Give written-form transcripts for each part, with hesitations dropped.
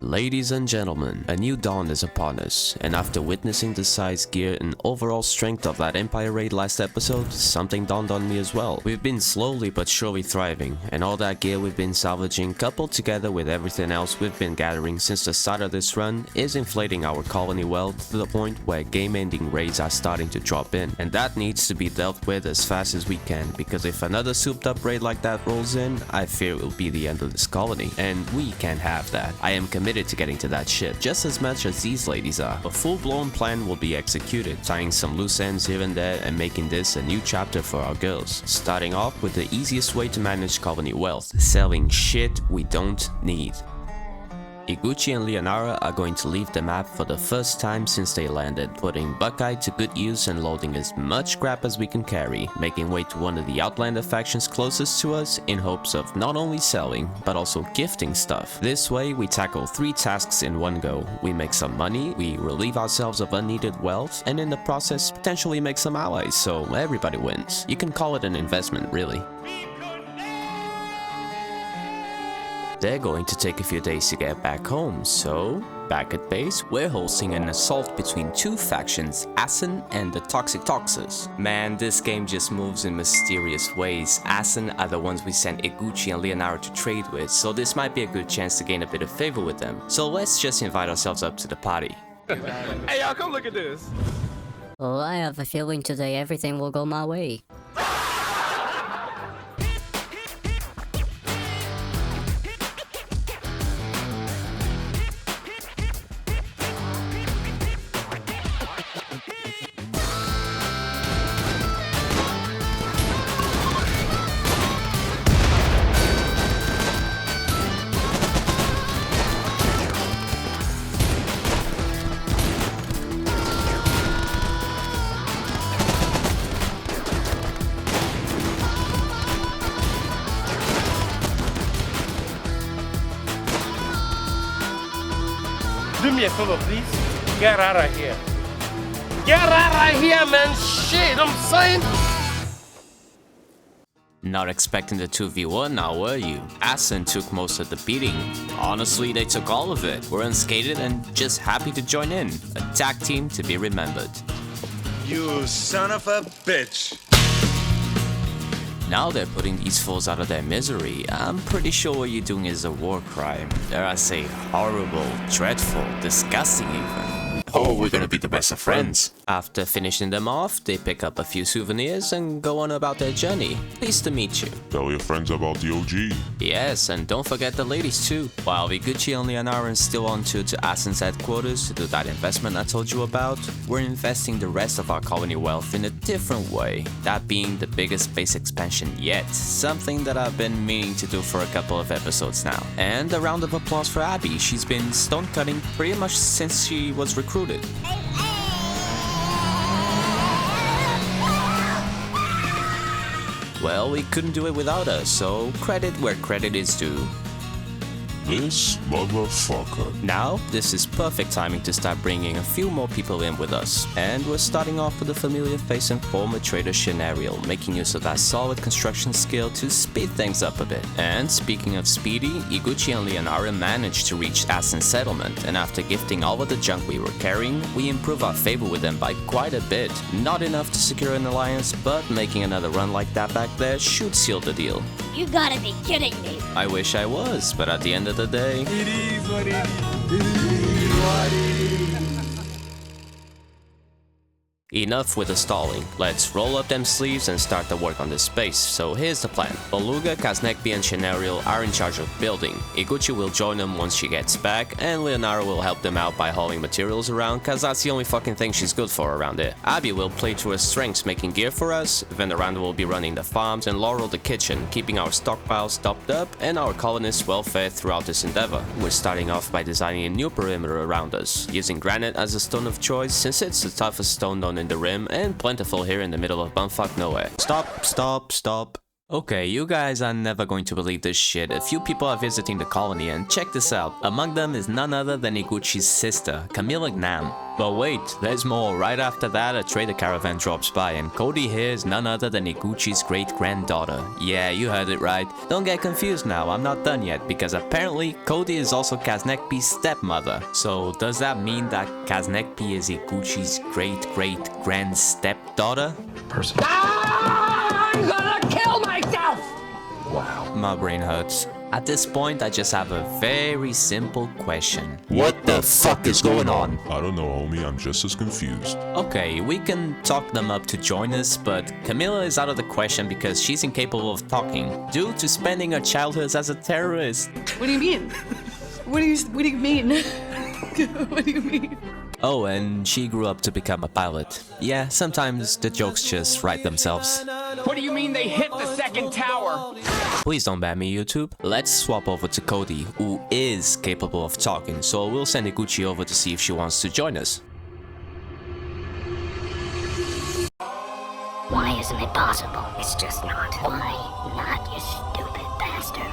Ladies and gentlemen, a new dawn is upon us, and after witnessing the size, gear, and overall strength of that Empire raid last episode, something dawned on me as well. We've been slowly but surely thriving, and all that gear we've been salvaging, coupled together with everything else we've been gathering since the start of this run, is inflating our colony wealth to the point where game-ending raids are starting to drop in. And that needs to be dealt with as fast as we can, because if another souped-up raid like that rolls in, I fear it will be the end of this colony, and we can't have that. I am committed to getting to that ship just as much as these ladies are. A full-blown plan will be executed, tying some loose ends here and there and making this a new chapter for our girls. Starting off with the easiest way to manage colony wealth, selling shit we don't need. Iguchi and Leonara are going to leave the map for the first time since they landed, putting Buckeye to good use and loading as much scrap as we can carry, making way to one of the Outlander factions closest to us in hopes of not only selling, but also gifting stuff. This way, we tackle 3 tasks in one go. We make some money, we relieve ourselves of unneeded wealth, and in the process, potentially make some allies, so everybody wins. You can call it an investment, really. They're going to take a few days to get back home, so back at base, we're hosting an assault between 2 factions, Asen and the Toxic Toxers. Man, this game just moves in mysterious ways. Asen are the ones we sent Iguchi and Leonara to trade with, so this might be a good chance to gain a bit of favor with them. So let's just invite ourselves up to the party. Hey y'all, come look at this. Well, I have a feeling today everything will go my way. Do me a favor, please. Get out of here. Get out of here, man. Shit, I'm saying. Not expecting the 2v1 now, were you? Asen took most of the beating. Honestly, they took all of it. We're unscathed and just happy to join in. A tag team to be remembered. You son of a bitch! Now they're putting these fools out of their misery. I'm pretty sure what you're doing is a war crime. Dare I say, horrible, dreadful, disgusting even. Oh, we're gonna be the best of friends. After finishing them off, they pick up a few souvenirs and go on about their journey. Pleased to meet you. Tell your friends about the OG. Yes, and don't forget the ladies too. While Iguchi and Leonara are still on to Asen's headquarters to do that investment I told you about, we're investing the rest of our colony wealth in a different way. That being the biggest base expansion yet. Something that I've been meaning to do for a couple of episodes now. And a round of applause for Abby. She's been stone cutting pretty much since she was recruited. Well, we couldn't do it without her, so credit where credit is due. This motherfucker. Now, this is perfect timing to start bringing a few more people in with us. And we're starting off with a familiar face and former trader Shenariel, making use of that solid construction skill to speed things up a bit. And speaking of speedy, Iguchi and Leonara managed to reach Asen's settlement, and after gifting all of the junk we were carrying, we improve our favor with them by quite a bit. Not enough to secure an alliance, but making another run like that back there should seal the deal. You gotta be kidding me. I wish I was, but at the end of the day, It is what it is. It is what it is. enough with the stalling. Let's roll up them sleeves and start the work on this space. So here's the plan. Beluga, Kaznekbi and Shenariel are in charge of building. Iguchi will join them once she gets back, and Leonara will help them out by hauling materials around, cause that's the only fucking thing she's good for around here. Abby will play to her strengths making gear for us, Veneranda will be running the farms, and Laurel the kitchen, keeping our stockpiles stocked up and our colonists well fed throughout this endeavor. We're starting off by designing a new perimeter around us, using granite as a stone of choice since it's the toughest stone known in the rim and plentiful here in the middle of bumfuck nowhere. Stop. Okay, you guys are never going to believe this shit. A few people are visiting the colony, and check this out. Among them is none other than Iguchi's sister, Camilla Nam. But wait, there's more. Right after that, a trader caravan drops by, and Cody here is none other than Iguchi's great-granddaughter. Yeah, you heard it right. Don't get confused now, I'm not done yet, because apparently Cody is also Kaznekpi's stepmother. So does that mean that Kaznekpi is Iguchi's great-great-grand-stepdaughter? I'm gonna kill myself! My brain hurts. At this point, I just have a very simple question. What the fuck is going on? I don't know, homie. I'm just as confused. Okay, we can talk them up to join us, but Camilla is out of the question because she's incapable of talking, due to spending her childhood as a terrorist. What do you mean? What do you mean? What do you mean? Oh, and she grew up to become a pilot. Yeah, sometimes the jokes just write themselves. What do you mean they hit the second tower? Please don't ban me, YouTube. Let's swap over to Cody, who is capable of talking, so we'll send Iguchi over to see if she wants to join us. Why isn't it possible? It's just not. Why not, you stupid bastard?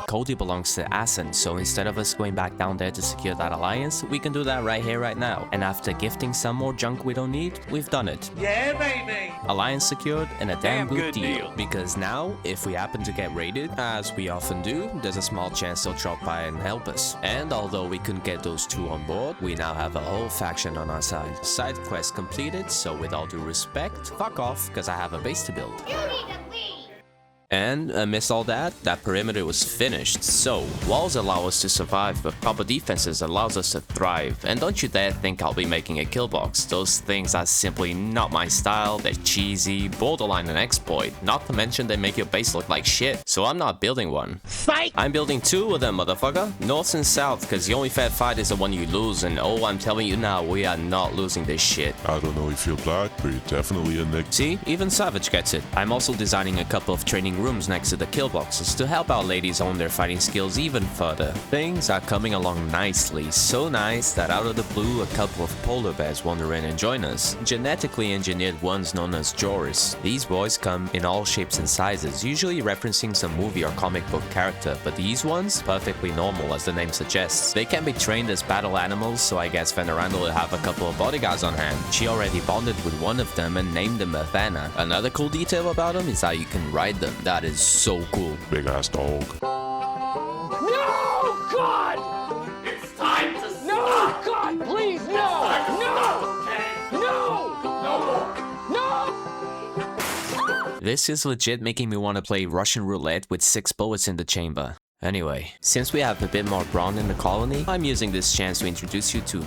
Cody belongs to Asen, so instead of us going back down there to secure that alliance, we can do that right here, right now. And after gifting some more junk we don't need, we've done it. Yeah, baby. Alliance secured and a damn good deal. deal. Because now, if we happen to get raided, as we often do, there's a small chance they'll drop by and help us. And although we couldn't get those two on board, we now have a whole faction on our side. Side quest completed, so with all due respect, fuck off, because I have a base to build. You need to leave! And amidst all that, that perimeter was finished. So, walls allow us to survive, but proper defenses allows us to thrive. And don't you dare think I'll be making a kill box. Those things are simply not my style, they're cheesy, borderline an exploit. Not to mention they make your base look like shit. So I'm not building one. Fight! I'm building two of them, motherfucker. North and south, cause the only fair fight is the one you lose. And oh, I'm telling you now, we are not losing this shit. I don't know if you're black, but you're definitely a Nick. See, even Savage gets it. I'm also designing a couple of training rooms next to the kill boxes to help our ladies hone their fighting skills even further. Things are coming along nicely, so nice that out of the blue a couple of polar bears wander in and join us. Genetically engineered ones known as Joris. These boys come in all shapes and sizes, usually referencing some movie or comic book character, but these ones, perfectly normal as the name suggests. They can be trained as battle animals, so I guess Veneranda will have a couple of bodyguards on hand. She already bonded with one of them and named him Ivana. Another cool detail about them is how you can ride them. That is so cool. Big ass dog. No, God! It's time to stop! No, God, please, no! No! This is legit making me want to play Russian roulette with 6 bullets in the chamber. Anyway, since we have a bit more brawn in the colony, I'm using this chance to introduce you to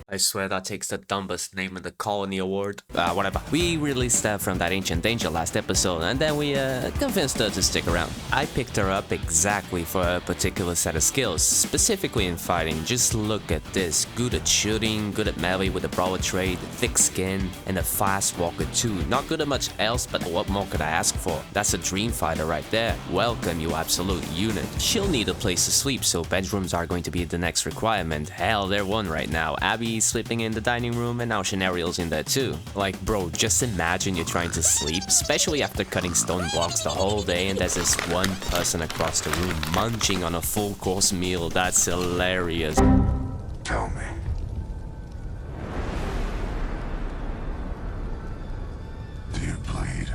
I swear that takes the dumbest name in the colony award. Whatever. We released her from that ancient danger last episode, and then we convinced her to stick around. I picked her up exactly for a particular set of skills, specifically in fighting. Just look at this. Good at shooting, good at melee with a brawler trait, thick skin, and a fast walker too. Not good at much else, but what more could I ask for? That's a dream fighter right there. Welcome, you absolute unit. She'll need a place to sleep, so bedrooms are going to be the next requirement. Hell, they're one right now. Abby's sleeping in the dining room, and now Scenario's in there too. Like, bro, just imagine you're trying to sleep, especially after cutting stone blocks the whole day, and there's this one person across the room munching on a full course meal. That's hilarious. Tell me. Do you bleed?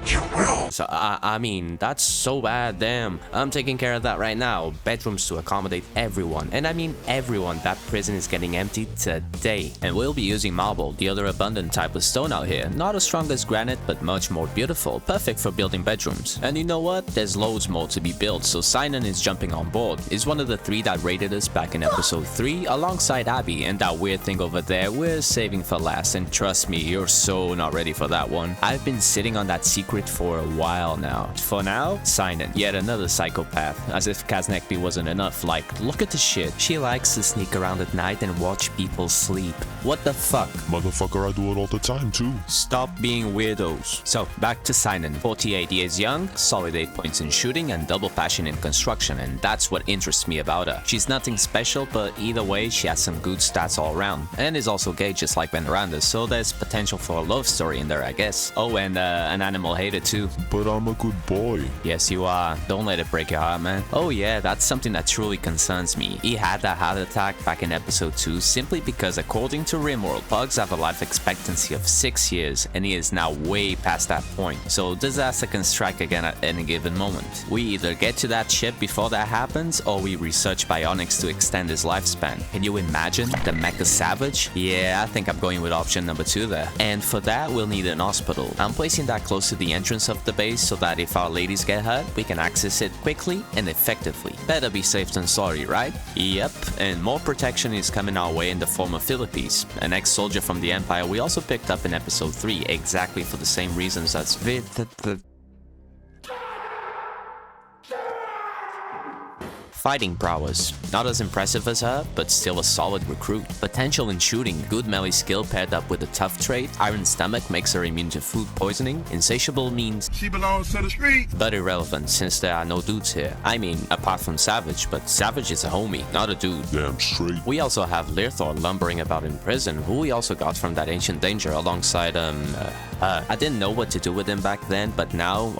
You will. So, I mean, that's so bad, damn. I'm taking care of that right now. Bedrooms to accommodate everyone, and I mean everyone. That prison is getting emptied today. And we'll be using marble, the other abundant type of stone out here. Not as strong as granite, but much more beautiful. Perfect for building bedrooms. And you know what? There's loads more to be built, so Sinan is jumping on board. He's one of the 3 that raided us back in episode 3, alongside Abby, and that weird thing over there we're saving for last. And trust me, you're so not ready for that one. I've been sitting on that secret for a while while now. For now, Stanton, yet another psychopath. As if Kaznekbi wasn't enough, like, look at the shit. She likes to sneak around at night and watch people sleep. What the fuck? Motherfucker, I do it all the time too. Stop being weirdos. So, back to Stanton. 48 years young, solid 8 points in shooting, and double passion in construction, and that's what interests me about her. She's nothing special, but either way, she has some good stats all around, and is also gay just like Veneranda, so there's potential for a love story in there, I guess. Oh, and an animal hater too. But I'm a good boy. Yes, you are. Don't let it break your heart, man. Oh yeah, that's something that truly concerns me. He had that heart attack back in episode 2 simply because, according to Rimworld, pugs have a life expectancy of 6 years, and he is now way past that point. So disaster can strike again at any given moment. We either get to that ship before that happens, or we research bionics to extend his lifespan. Can you imagine? The Mecha Savage? Yeah, I think I'm going with option number 2 there. And for that, we'll need an hospital. I'm placing that close to the entrance of the base so that if our ladies get hurt, we can access it quickly and effectively. Better be safe than sorry, right? Yep, and more protection is coming our way in the form of Philippines, an ex-soldier from the Empire we also picked up in episode 3 exactly for the same reasons as fighting prowess. Not as impressive as her, but still a solid recruit. Potential in shooting, good melee skill paired up with a tough trait. Iron stomach makes her immune to food poisoning. Insatiable means She belongs to the street. but irrelevant since there are no dudes here. I mean, apart from Savage, but Savage is a homie, not a dude. Damn straight. We also have Lirthor lumbering about in prison, who we also got from that ancient danger alongside, I didn't know what to do with him back then, but now,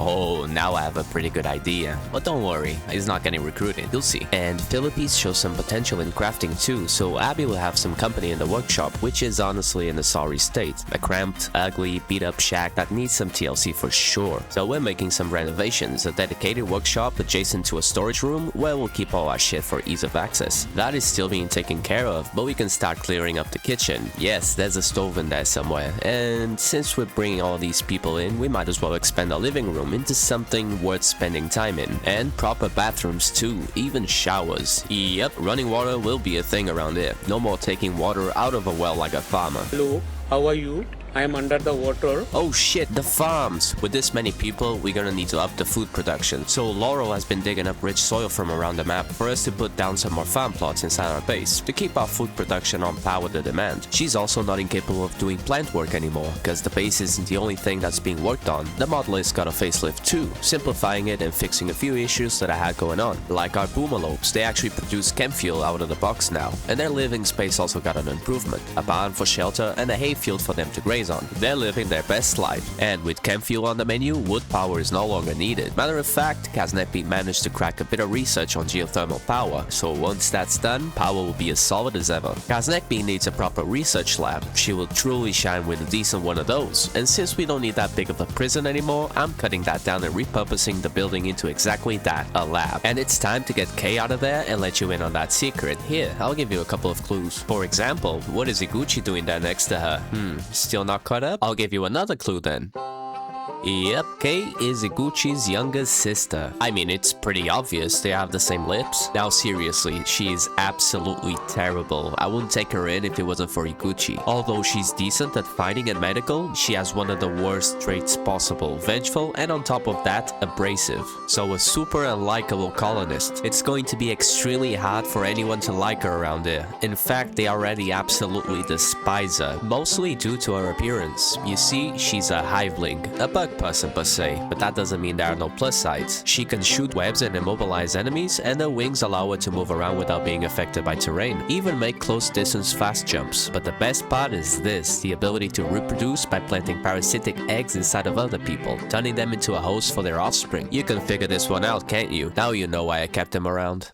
now I have a pretty good idea. But don't worry, he's not getting recruited, you'll see. And Philippines shows some potential in crafting too, so Abby will have some company in the workshop, which is honestly in a sorry state. A cramped, ugly, beat-up shack that needs some TLC for sure. So we're making some renovations, a dedicated workshop adjacent to a storage room where we'll keep all our shit for ease of access. That is still being taken care of, but we can start clearing up the kitchen. Yes, there's a stove in there somewhere, and since we're bringing all these people in, we might as well expand our living room into something worth spending time in. And proper bathrooms too, even showers. Yep, running water will be a thing around here. No more taking water out of a well like a farmer. Hello, how are you? I am under the water. Oh shit, the farms! With this many people, we're gonna need to up the food production. So Laurel has been digging up rich soil from around the map for us to put down some more farm plots inside our base to keep our food production on par with the demand. She's also not incapable of doing plant work anymore, because the base isn't the only thing that's being worked on. The model has got a facelift too, simplifying it and fixing a few issues that I had going on. Like our boomalopes, they actually produce chem fuel out of the box now, and their living space also got an improvement. A barn for shelter and a hayfield for them to graze on. They're living their best life, and with chem fuel on the menu, wood power is no longer needed. Matter of fact, Kaznepi managed to crack a bit of research on geothermal power, so once that's done, power will be as solid as ever. Kaznepi needs a proper research lab. She will truly shine with a decent one of those, and since we don't need that big of a prison anymore, I'm cutting that down and repurposing the building into exactly that, a lab. And it's time to get Kay out of there and let you in on that secret. Here, I'll give you a couple of clues. For example, what is Iguchi doing there next to her? Still not caught up? I'll give you another clue then. Yep, Kay is Iguchi's youngest sister. I mean, it's pretty obvious, they have the same lips. Now seriously, she is absolutely terrible. I wouldn't take her in if it wasn't for Iguchi. Although she's decent at fighting and medical, she has one of the worst traits possible. Vengeful, and on top of that, abrasive. So a super unlikable colonist. It's going to be extremely hard for anyone to like her around here. In fact, they already absolutely despise her, mostly due to her appearance. You see, she's a hiveling, a bug person per se, but that doesn't mean there are no plus sides. She can shoot webs and immobilize enemies, and her wings allow her to move around without being affected by terrain, even make close distance fast jumps. But the best part is this, the ability to reproduce by planting parasitic eggs inside of other people, turning them into a host for their offspring. You can figure this one out, can't you? Now you know why I kept him around.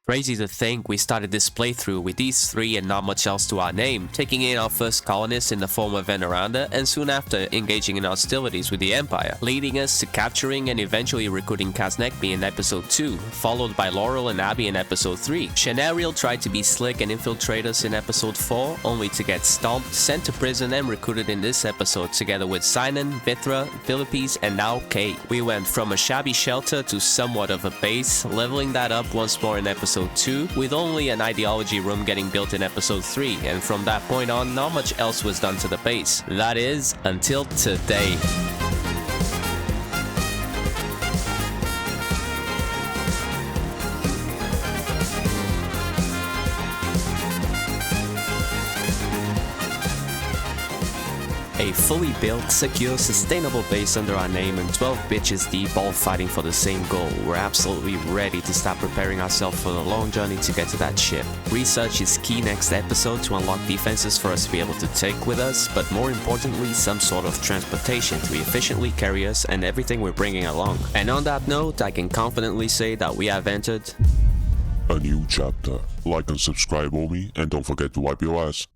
Crazy to think we started this playthrough with these three and not much else to our name, taking in our first colonists in the form of Veneranda, and soon after engaging in hostilities with the Empire, leading us to capturing and eventually recruiting Kaznekbi in episode 2, followed by Laurel and Abby in episode 3. Shenariel tried to be slick and infiltrate us in episode 4, only to get stomped, sent to prison and recruited in this episode together with Sinan, Vithra, Philippines, and now Kate. We went from a shabby shelter to somewhat of a base, leveling that up once more in episode episode 2, with only an ideology room getting built in episode 3, and from that point on, not much else was done to the base. That is, until today. A fully built, secure, sustainable base under our name and 12 bitches deep all fighting for the same goal. We're absolutely ready to start preparing ourselves for the long journey to get to that ship. Research is key next episode to unlock defenses for us to be able to take with us, but more importantly, some sort of transportation to efficiently carry us and everything we're bringing along. And on that note, I can confidently say that we have entered A new chapter. Like and subscribe, homie, and don't forget to wipe your ass.